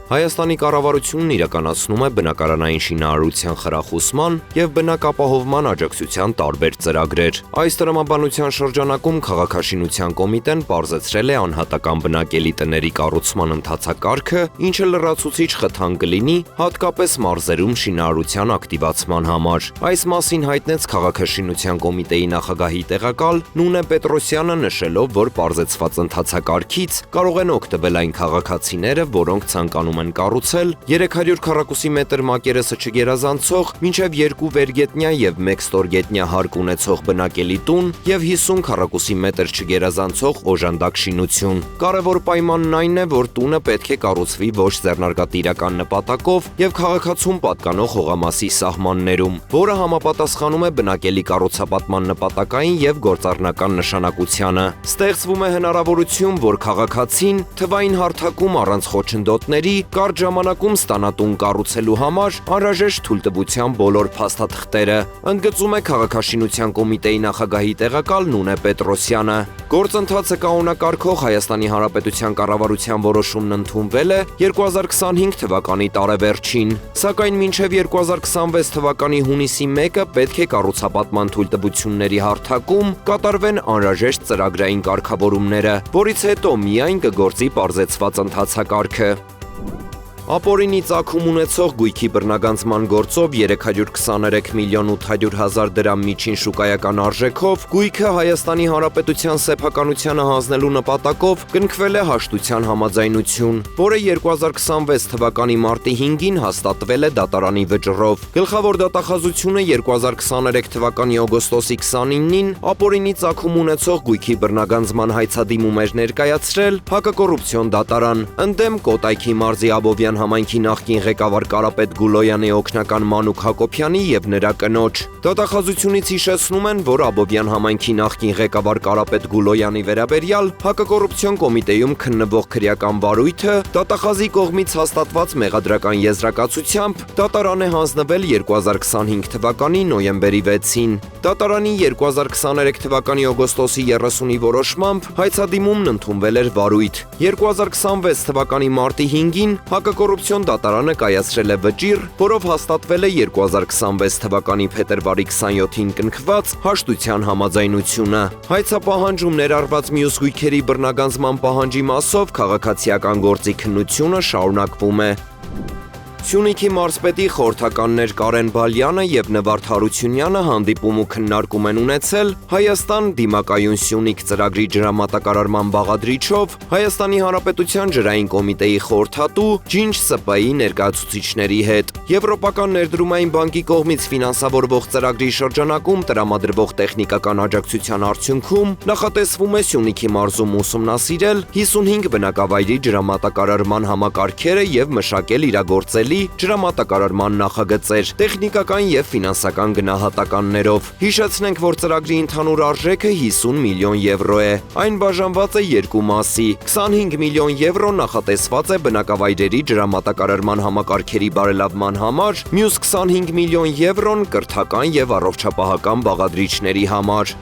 Հայաստանի կառավարությունն իրականացնում է բնակարանային շինարարության խրախուսման և բնակապահովման աջակցության տարբեր ծրագրեր։ Այս տրամաբանության շրջանակում քաղաքաշինության կոմիտեն պարզեցրել է անհատական բնակելի տների կառուցման ընթացակարգը, ինչը լրացուցիչ խթան կլինի, հատկապես մարզերում շինարարության ակտիվացման համար։ Այս մասին հայտնեց քաղաքաշինության կոմիտեի նախագահի տեղակալ Նունե Պետրոսյանը, նշելով, որ պարզեցված ընթացակարգից կարող են օգտվել այն քաղաքացիները, որոնք ցանկանում են կառուցել 300 քառակուսի մետր մակերեսը չգերազանցող մինչև 2 վերգետնյա և 1 ստորգետնյա հարկ ունեցող բնակելի տուն և 50 քառակուսի մետր չգերազանցող օժանդակ շինություն։ Կարևոր պայմանն այն է, որ տունը պետք է կառուցվի ոչ ձեռնարկատիրական նպատակով և քաղաքացուն պատկանող հողամասի սահմաններում, որը համապատասխանում է բնակելի կառուցապատման նպատակային և գործառնական նշանակությանը։ Ստեղծվում է հնարավորություն, որ քաղաքացին թվային հարթակում առանց խոչընդոտների կարճ ժամանակում ստանա տուն կառուցելու համար անհրաժեշտ թույլտվության բոլոր փաստաթղթերը, ընդգծում է քաղաքաշինության կոմիտեի նախագահի տեղակալ Նունե Պետրոսյանը։ Գործընթացը կանոնակարգող Հայաստանի Հանրապետության կառավարության որոշումն ընդունվել է 2025 թվականի տարեվերջին, սակայն մինչև 2026 թվականի հունիսի 1-ը պետք է կառուցապատման թույլտվությունների հարթակում կատարվեն անհրաժեշտ ծրագրային կարգավորումները, որից հետո միայն կգործի պարզեցված ընթացակարգը։ Ապօրինի ծագում ունեցող գույքի բռնագանձման գործով 323 միլիոն 800 հազար դրամ միջին շուկայական արժեքով գույքը Հայաստանի Հանրապետության սեփականությանը հանձնելու նպատակով կնքվել է հաշտության համաձայնություն, որը 2026 թվականի մարտի 5-ին հաստատվել է դատարանի վճռով։ Գլխավոր դատախազությունը 2023 թվականի օգոստոսի 29-ին ապօրինի ծագում ունեցող գույքի բռնագանձման հայցադիմում էր ներկայացրել հակակոռուպցիոն դատարան, ընդդեմ Կոտայքի մարզի Աբովյան համայնքի նախկին ղեկավար Կարապետ Գուլոյանի օգնական Մանուկ Հակոբյանի և նրա կնոջ։ Դատախազությունից հիշեցնում են, որ Աբովյան համայնքի նախկին ղեկավար Կարապետ Գուլոյանի վերաբերյալ հակակոռուպցիոն կոմիտեում քննվող քրեական վարույթը դատախազի կողմից հաստատված մեղադրական եզրակացությամբ դատարան է հանձնվել 2025 թվականի նոյեմբերի 6-ին։ Դատարանի 2023 թվականի օգոստոսի 30-ի որոշմամբ հայցադիմումն ընդունվել էր վարույթ։ 2026 թվականի մարտի 5-ին հակակոռուպցիոն դատարանը կայացրել է վճիռ, որով հաստատվել է 2026 թվականի փետրվարի 27-ին կնքված հաշտության համաձայնությունը։ Հայցապահանջում ներառված մյուս գույքերի բռնագանձման պահանջի մասով քաղաքացիական գործի քննությունը շարունակվում է։ Սյունիքի մարզպետի խորհրդականներ Կարեն Բալյանը և Նվարդ Հարությունյանը հանդիպում ու քննարկում են ունեցել Հայաստան դիմակայուն Սյունիք ծրագրի ջրամատակարարման բաղադրիչով Հայաստանի Հանրապետության ջրային կոմիտեի խորհրդատու Ջինջ ՍՊ-ի ներկայացուցիչների հետ։ Եվրոպական ներդրումային բանկի կողմից ֆինանսավորվող ծրագրի շրջանակում տրամադրվող տեխնիկական աջակցության արդյունքում նախատեսվում է Սյունիքի մարզում ուսումնասիրել 55 բնակավայրի ջրամատակարարման համակարգերը և մշակել իրագործելի ջրամատակարարման նախագծեր տեխնիկական և ֆինանսական գնահատականներով։ Հիշեցնենք, որ ծրագրի ընդհանուր արժեքը 50 միլիոն եվրո է։ Այն բաժանված է երկու մասի։ 25 միլիոն եվրո նախատեսված է բնակավայրերի ջրամատակարարման համակարգերի բարելավման համար, մյուս 25 միլիոն եվրոն կրթական և առողջապահական բաղադրիչների համար։